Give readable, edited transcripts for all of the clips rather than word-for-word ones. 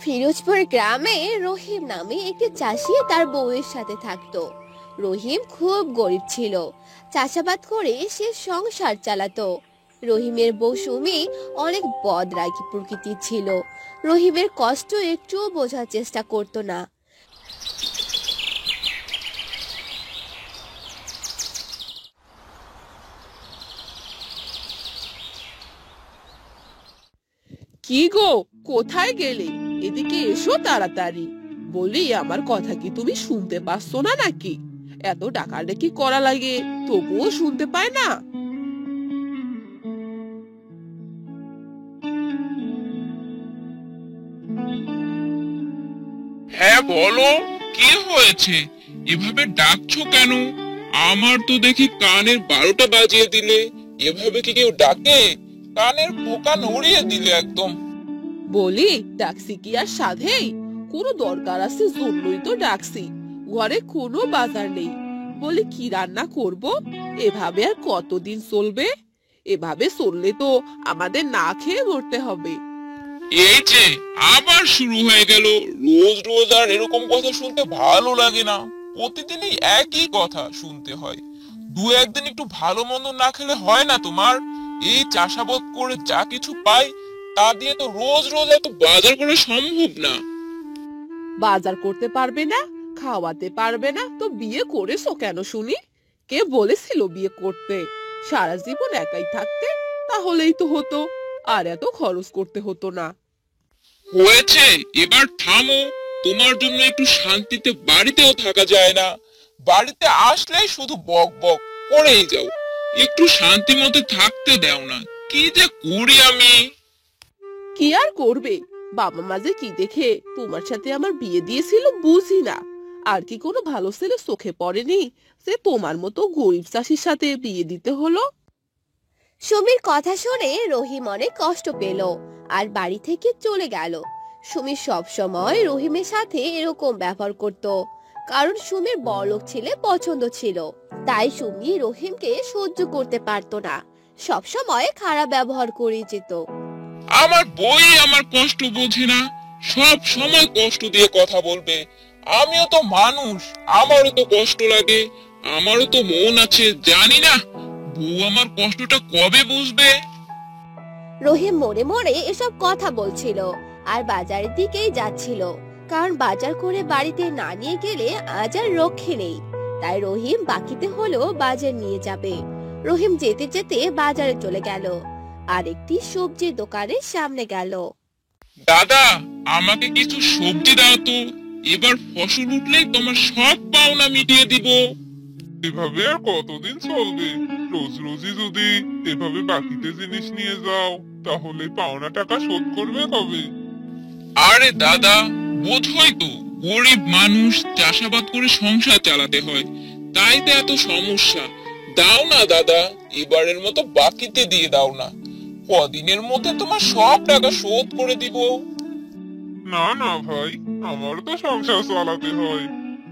ফিরোজপুর গ্রামে রহিম নামে একটি চাষি তার বউয়ের সাথে থাকতো। রহিম খুব গরিব ছিল। চাষাবাদ করে সে সংসার চালাতো। রহিমের বউ সুমি অনেক বদরাগী প্রকৃতির ছিল। রহিমের কষ্ট একটুও বোঝার চেষ্টা করতো না। কি গো, কোথায় গেলে? এদিকে এসো তাড়াতাড়ি। বলি, আমার কথা কি তুমি শুনতে পাচ্ছ না নাকি? এত ডাকাডাকি করা লাগে, তবুও শুনতে পায় না? হ্যাঁ বলো, কি হয়েছে? এভাবে ডাকছো কেন? আমার তো দেখি কানের 12টা বাজিয়ে দিলে। এভাবে কি কেউ ডাকে? কানের পোকা নড়িয়ে দিলে একদম। বলি, ডাকছি কি আর সাধেই? কোনো দরকার আছে জন্যই তো ডাকছি। ঘরে কোনো বাজার নেই। বলি, কি রান্না করব? এভাবে আর কতদিন চলবে? এভাবে চললে তো আমাদের না খেয়ে মরতে হবে। এই যে আবার শুরু হয়ে গেল। রোজ রোজ আর এরকম কথা শুনতে ভালো লাগে না। প্রতিদিনই একই কথা শুনতে হয়। দু একদিন একটু ভালো মন্দ না খেলে হয় না তোমার? এই চাষাবাদ করে যা কিছু পাই তা দিয়ে তো রোজ রোজ এত বাজার করা সম্ভব না। বাজার করতে পারবে না, খাওয়াতে পারবে না, তো বিয়ে করেছো কেন শুনি? কে বলেছিল বিয়ে করতে? সারা জীবন একাই থাকতে, তাহলেই তো হতো। আর এত খরচ করতে হতো না। হয়েছে, এবার থামো। তোমার জন্য একটু শান্তিতে বাড়িতেও থাকা যায় না। বাড়িতে আসলেই শুধু বক বক করেই যাও। একটু শান্তি মতো থাকতে দাও না। কি যে করি আমি! কি আর করবে? বাবা মা যে কি দেখে তোমার সাথে আমার বিয়ে দিয়েছিল বুঝি না। আর কি কোনো ভালো ছেলে চোখে পড়েনি যে তোমার মতো গরিব চাষির সাথে বিয়ে দিতে হলো? সুমির কথা শুনে রহিম অনেক কষ্ট পেল আর বাড়ি থেকে চলে গেল। সুমি সব সময় রহিমের সাথে এরকম ব্যবহার করত, কারণ সুমির বড়লোক ছেলে পছন্দ ছিল। তাই সুমি রহিমকে সহ্য করতে পারতো না, সব সময় খারাপ ব্যবহার করে যেত। আমার বই আমার কষ্ট বোঝে না। সব সময় কষ্ট দিয়ে কথা বলবে। আমিও তো মানুষ, আমারও তো কষ্ট লাগে। আমারও তো মন আছে, জানি না বউ আমার কষ্টটা কবে বুঝবে। রহিম মনে মনে এসব কথা বলছিল আর বাজারের দিকেই যাচ্ছিল, কারণ বাজার করে বাড়িতে না নিয়ে গেলে আজ আর রক্ষে নেই। তাই রহিম বাকিতে হলেও বাজার নিয়ে যাবে। রহিম যেতে যেতে বাজারে চলে গেল আর একটি সবজির দোকানের সামনে গেল। দাদা, আমাকে কিছু সবজি দাও তো। এবার ফসল উঠলেই তোমার সব পাওনা মিটিয়ে দিব। এভাবে আর কতদিন চলবে? রোজ রোজই যদি এভাবে বাকিতে জিনিস নিয়ে যাও, তাহলে পাওনা টাকা শোধ করবে কবে? আরে দাদা, বোঝই তো গরিব মানুষ, চাষাবাদ করে সংসার চালাতে হয়, তাই তো এত সমস্যা। দাও না দাদা, এবারের মতো বাকিতে দিয়ে দাও না। কদিনের মধ্যে তোমার সব টাকা শোধ করে দিব। না না ভাই, আমারও তো সংসার চালাতে হয়।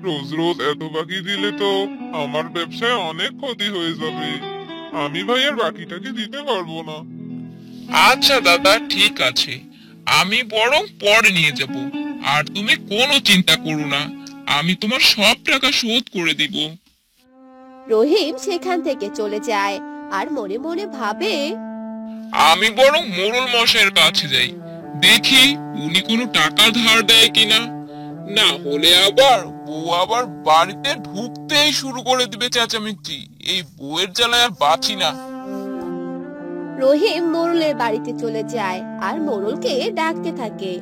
রোজ রোজ এত বাকি দিলে তো আমার ব্যবসায় অনেক ক্ষতি হয়ে যাবে। আমি ভাইয়ের বাকিটাকে দিতে পারবো না। আচ্ছা দাদা, ঠিক আছে, আমি বরং পরে নিয়ে যাব। আর তুমি কোনো চিন্তা করো না, আমি তোমার সব টাকা শোধ করে দিব। রহিম সেখান থেকে চলে যায় আর মনে মনে ভাবে, আমি বরং মোড়ল মশাইয়ের কাছে যাই, দেখি উনি কোনো টাকা ধার দেয় কিনা। না হলে আবার বউ আবার বাড়িতে ঢুকতেই শুরু করে দিবে চেঁচামেচি। এই বউয়ের জ্বালায় আর বাঁচি না। রহিম মোড়লের বাড়িতে চলে যায় আর মোড়লকে ডাকতে থাকে।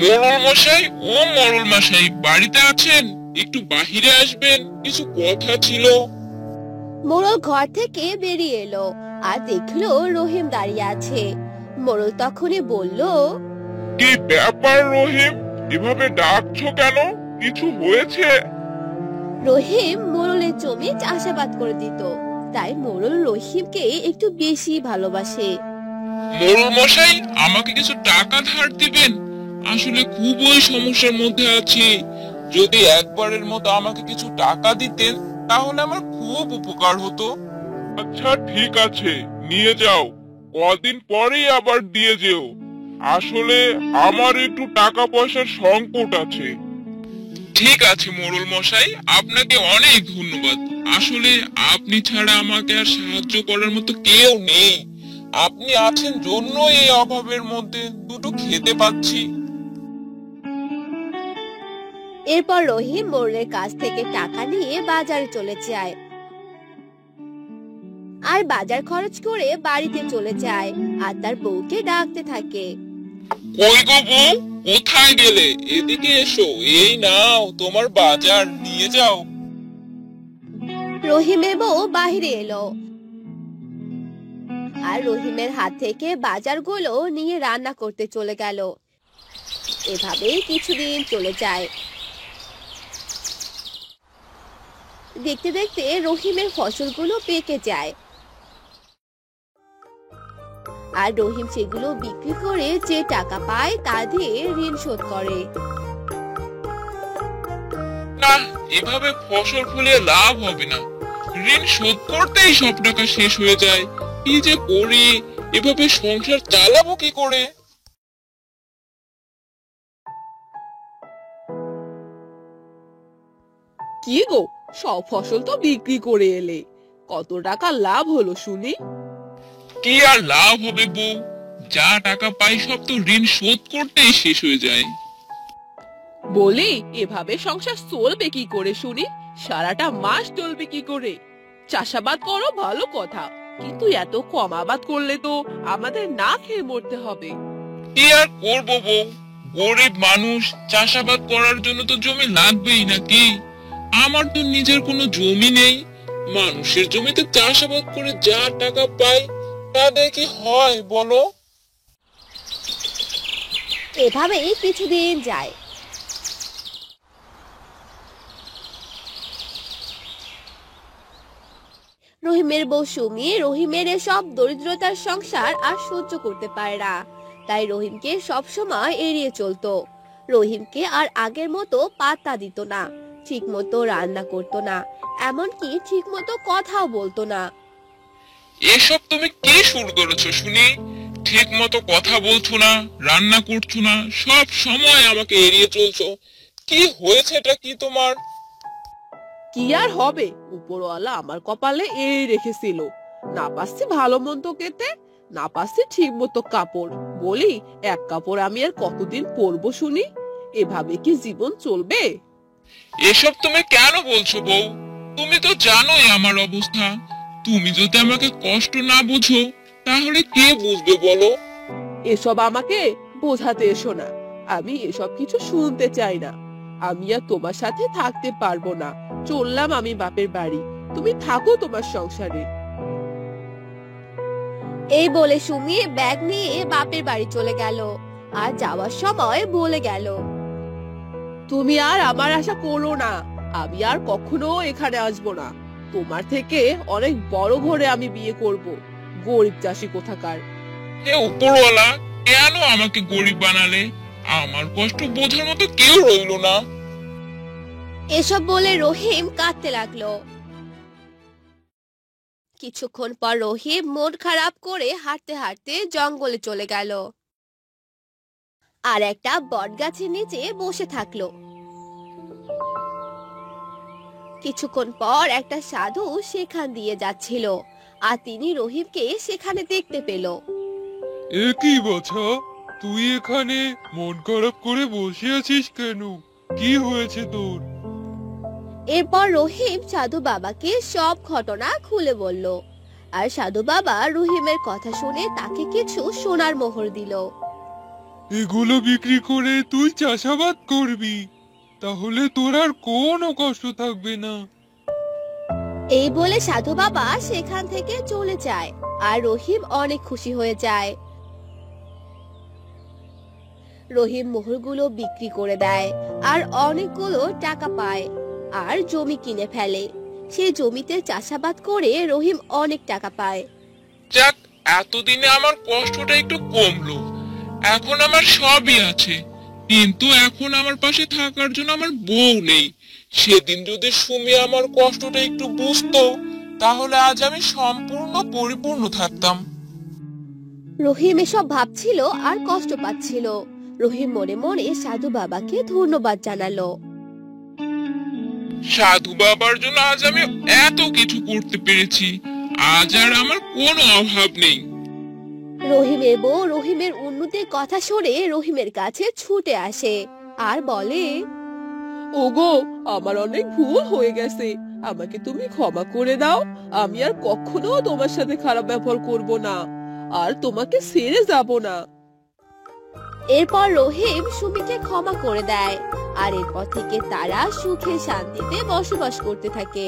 মোড়ল মশাই, ও মোড়ল মশাই, বাড়িতে আছেন? একটু বাহিরে আসবেন, কিছু কথা ছিল। মোড়ল ঘর থেকে বেরিয়ে এলো আর দেখলো রহিম দাঁড়িয়ে আছে। মোড়ল তখনই বলল, কি ব্যাপার রহিম, এভাবে ডাকছো কেন? কিছু হয়েছে? রহিম মোড়লের জমি চাষাবাদ করে দিত, তাই মোড়ল রহিমকে একটু বেশি ভালোবাসে। মোড়ল মশাই, আমাকে কিছু টাকা ধার দিবেন? আসলে খুবই সমস্যার মধ্যে আছি। যদি একবারের মতো আমাকে কিছু টাকা দিতেন তাহলে আমার খুব উপকার হতো। আচ্ছা ঠিক আছে, নিয়ে যাও, কদিন পরেই আবার দিয়ে যেও। আসলে আমার একটু টাকা পয়সার সংকট আছে। ঠিক আছে মোড়ল মশাই, আপনাকে অনেক ধন্যবাদ। আসলে আপনি ছাড়া আমাকে আর সাহায্য করার মতো কেউ নেই। আপনি আছেন জন্য এই অভাবের মধ্যে দুটো খেতে পাচ্ছি। এরপর রহিম মোড়লের কাছ থেকে টাকা নিয়ে বাজারে চলে যায় আর বাজার খরচ করে বাড়িতে চলে যায় আর তার বউকে ডাকতে থাকে। কই গো বউ, কোথায় গেলে? এদিকে এসো, এই নাও তোমার বাজার, নিয়ে যাও। রহিমের বউ বাহিরে এলো আর রহিমের হাত থেকে বাজারগুলো নিয়ে রান্না করতে চলে গেল। এভাবেই কিছুদিন চলে যায়। দেখতে দেখতে রহিমের ফসলগুলো পেকে যায় আর রহিম সেগুলো বিক্রি করে যে টাকা পায় তা দিয়ে ঋণ শোধ করে। না, এভাবে ফসল ফলিয়ে লাভ হবে না। ঋণ শোধ করতেই সব টাকা শেষ হয়ে যায়। কি যে করি, এভাবে সংসার চালাবো কি করে? কি গো, সব ফসল তো বিক্রি করে এলে, কত টাকা লাভ হলো শুনি? কি আর লাভ হবে বউ, যা টাকা পাই সব তো ঋণ শোধ করতেই শেষ হয়ে যায়। বলি, এভাবে সংসার চলবে কি করে শুনি? সারাটা মাস চলবে কি করে? চাষাবাদ করো ভালো কথা, কিন্তু এত কম আবাদ করলে তো আমাদের না খেয়ে মরতে হবে। কি আর করবো বউ, গরিব মানুষ, চাষাবাদ করার জন্য তো জমি লাগবেই নাকি? আমার তো নিজের কোনো জমি নেই। মানুষের জমিতে চাষাবাদ করে যা টাকা পাই তা দিয়ে কি হয় বলো? এভাবেই কিছুদিন যায়। রহিমের বউ সুমি রহিমের এসব দরিদ্রতার সংসার আর সহ্য করতে পারে না, তাই রহিমকে সব সময় এড়িয়ে চলতো। রহিমকে আর আগের মতো পাত্তা দিত না, ঠিক মতো রান্না করতো না, এমনকি ঠিক মতো কথাও বলতো না। এসব তুমি কি শুরু করেছো শুনি? ঠিক মতো কথা বলছো না, রান্না করছো না, সব সময় আমাকে এড়িয়ে চলছো। কি হয়েছে, এটা কি তোমার? কি আর হবে, উপরওয়ালা আমার কপালে এই রেখেছিল। না পাচ্ছি ভালো মন্দ খেতে, না পাচ্ছি ঠিক মতো কাপড়। বলি, এক কাপড় আমি আর কতদিন পরবো শুনি? এভাবে কি জীবন চলবে? এসব তুমি কেন বলছো বউ? তুমি তো জানোই আমার অবস্থা। তুমি যদি আমাকে কষ্ট না বুঝো তাহলে কে বুঝবে বলো? এসব আমাকে বোঝাতে এসো না, আমি এসব কিছু শুনতে চাই না। আমি আর তোমার সাথে থাকতে পারবো না, চললাম আমি বাপের বাড়ি, তুমি থাকো তোমার সংসারে। এই বলে সুমি ব্যাগ নিয়ে বাপের বাড়ি চলে গেল আর যাওয়ার সময় বলে গেল, তুমি আর আমার আশা করো না, আমি আর কখনো এখানে আসবো না। তোমার থেকে অনেক বড় ঘরে আমি বিয়ে করব। গরিব চাষি কোথাকার। হে উপরওয়ালা, কেন আমাকে গরিব বানালে? আমার কষ্ট বোঝার মতো কেউ রইলো না। এসব বলে রহিম কাঁদতে লাগলো। কিছুক্ষণ পর রহিম মন খারাপ করে হাঁটতে হাঁটতে জঙ্গলে চলে গেল আর একটা বটগাছের নিচে বসে থাকলো। কিছুক্ষণ পর একটা সাধু সেখান দিয়ে যাচ্ছিল আর তিনি রহিমকে সেখানে দেখতে পেল। এ কি বাছা, তুই এখানে মন খারাপ করে বসে আছিস কেন? কি হয়েছে তোর? এরপর রহিম সাধু বাবাকে সব ঘটনা খুলে বলল আর সাধু বাবা রহিমের কথা শুনে তাকে কিছু সোনার মোহর দিল। এগুলো বিক্রি করে তুই চাষাবাদ করবি, তাহলে তোর আর কোনো কষ্ট থাকবে না। এই বলে সাধু বাবা সেখান থেকে চলে যায় আর রহিম অনেক খুশি হয়ে যায়। রহিম মোহরগুলো বিক্রি করে দেয় আর অনেকগুলো টাকা পায় আর জমি কিনে ফেলে। সেই জমিতে চাষাবাদ করে রহিম অনেক টাকা পায়। যাক, এতদিনে আমার কষ্টটা একটু কমলো। এখন আমার সবই আছে, কিন্তু এখন আমার পাশে থাকার জন্য আমার বউ নেই। সেদিন যদি সুমি আমার কষ্টটা একটু বুঝতো তাহলে আজ আমি সম্পূর্ণ পরিপূর্ণ থাকতাম। রহিম এসব ভাবছিল আর কষ্ট পাচ্ছিল। রহিম মনে মনে সাধু বাবাকে ধন্যবাদ জানালো। সাধু বাবার জন্য আজ আমি এত কিছু করতে পেরেছি, আজ আর আমার কোনো অভাব নেই। রহিমের বউ রহিমের উন্নতির কথা শুনে রহিমের কাছে ছুটে আসে আর বলে, ওগো, আমার অনেক ভুল হয়ে গেছে, আমাকে তুমি ক্ষমা করে দাও। আমি আর কখনো তোমার সাথে খারাপ ব্যবহার করব না, আর তোমাকে ছেড়ে যাব না। এরপর রহিম সুমিকে ক্ষমা করে দেয় আর এরপর থেকে তারা সুখে শান্তিতে বসবাস করতে থাকে।